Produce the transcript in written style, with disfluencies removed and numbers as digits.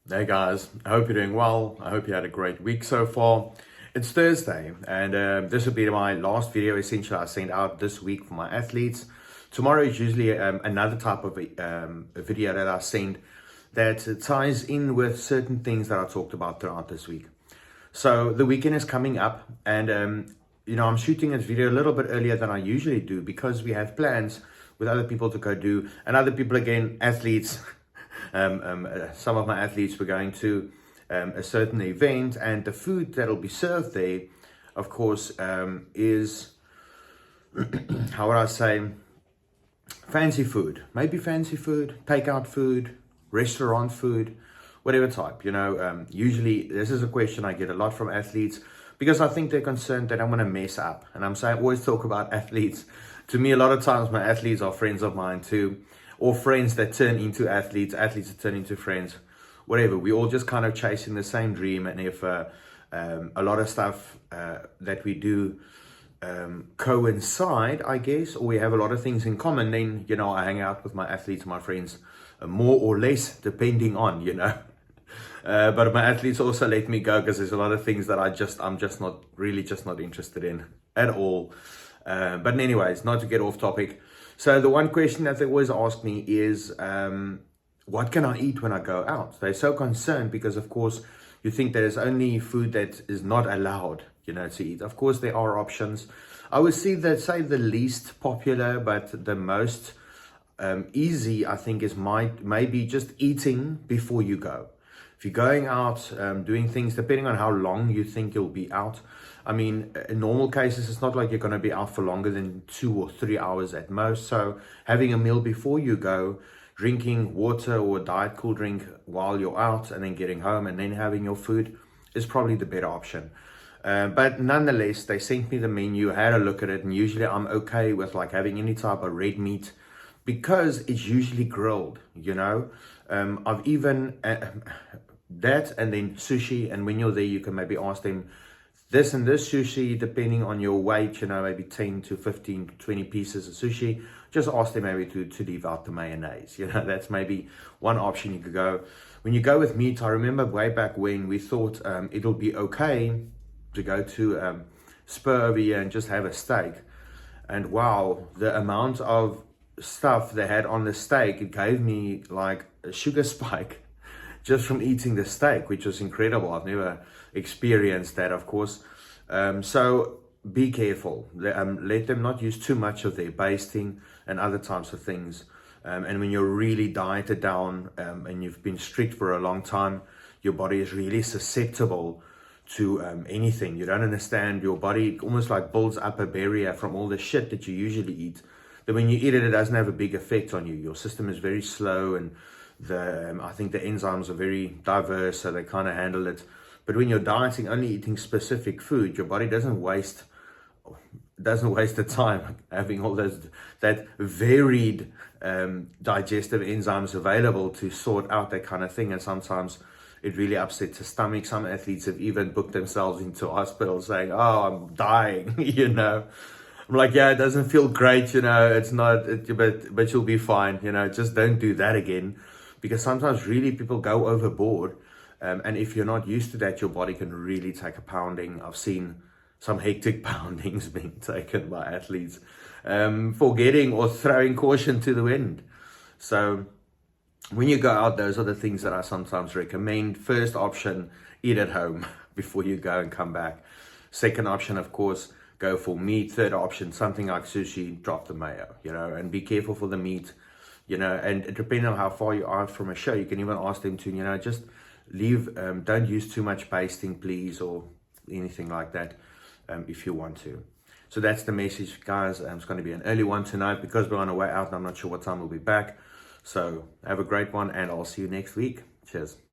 Hey guys, I hope you're doing well. I hope you had a great week so far. It's Thursday, and this will be my last video essentially I sent out this week for my athletes. Tomorrow is usually another type of a video that I send that ties in with certain things that I talked about throughout this week. So the weekend is coming up, and I'm shooting this video a little bit earlier than I usually do because we have plans with other people to go do, and other people again, athletes. Some of my athletes were going to a certain event, and the food that'll be served there, of course, is how would I say, fancy food. Maybe fancy food, takeout food, restaurant food, whatever type. Usually this is a question I get a lot from athletes because I think they're concerned that I'm going to mess up. And I'm saying I always talk about athletes. To me, a lot of times my athletes are friends of mine too, or friends that turn into athletes, athletes that turn into friends, whatever. We all just kind of chasing the same dream. And if a lot of stuff that we do coincide, I guess, or we have a lot of things in common, then, I hang out with my athletes, my friends, more or less, depending on, but my athletes also let me go because there's a lot of things that I'm just not interested in at all. But anyways, not to get off topic. So the one question that they always ask me is, what can I eat when I go out? They're so concerned because, of course, you think there's only food that is not allowed, to eat. Of course, there are options. I would say the least popular, but the most easy, I think, is maybe just eating before you go. If you're going out, doing things, depending on how long you think you'll be out. I mean, in normal cases, it's not like you're going to be out for longer than 2 or 3 hours at most. So having a meal before you go, drinking water or diet cool drink while you're out, and then getting home and then having your food is probably the better option. But nonetheless, they sent me the menu, had a look at it, and usually I'm okay with like having any type of red meat because it's usually grilled, I've even that, and then sushi. And when you're there, you can maybe ask them this and this sushi, depending on your weight, maybe 10 to 15, 20 pieces of sushi. Just ask them maybe to leave out the mayonnaise. That's maybe one option you could go. When you go with meat, I remember way back when we thought it'll be okay to go to Spur over here and just have a steak. And wow, the amount of stuff they had on the steak, it gave me like a sugar spike just from eating the steak, which was incredible. I've never experienced that, of course. So be careful. Let them not use too much of their basting and other types of things. And when you're really dieted down and you've been strict for a long time, your body is really susceptible to anything. You don't understand. Your body almost like builds up a barrier from all the shit that you usually eat. That when you eat it, it doesn't have a big effect on you. Your system is very slow, and I think the enzymes are very diverse, so they kind of handle it. But when you're dieting, only eating specific food, your body doesn't waste the time having all that varied digestive enzymes available to sort out that kind of thing. And sometimes it really upsets the stomach. Some athletes have even booked themselves into hospital saying, "Oh, I'm dying," I'm like, yeah, it doesn't feel great, it's not, but you'll be fine, just don't do that again. Because sometimes really people go overboard. And if you're not used to that, your body can really take a pounding. I've seen some hectic poundings being taken by athletes, forgetting or throwing caution to the wind. So when you go out, those are the things that I sometimes recommend. First option, eat at home before you go and come back. Second option, of course, go for meat. Third option, something like sushi, drop the mayo, and be careful for the meat, and depending on how far you are from a show, you can even ask them to, just leave, don't use too much basting, please, or anything like that, if you want to. So that's the message, guys. It's going to be an early one tonight because we're on our way out and I'm not sure what time we'll be back. So have a great one, and I'll see you next week. Cheers.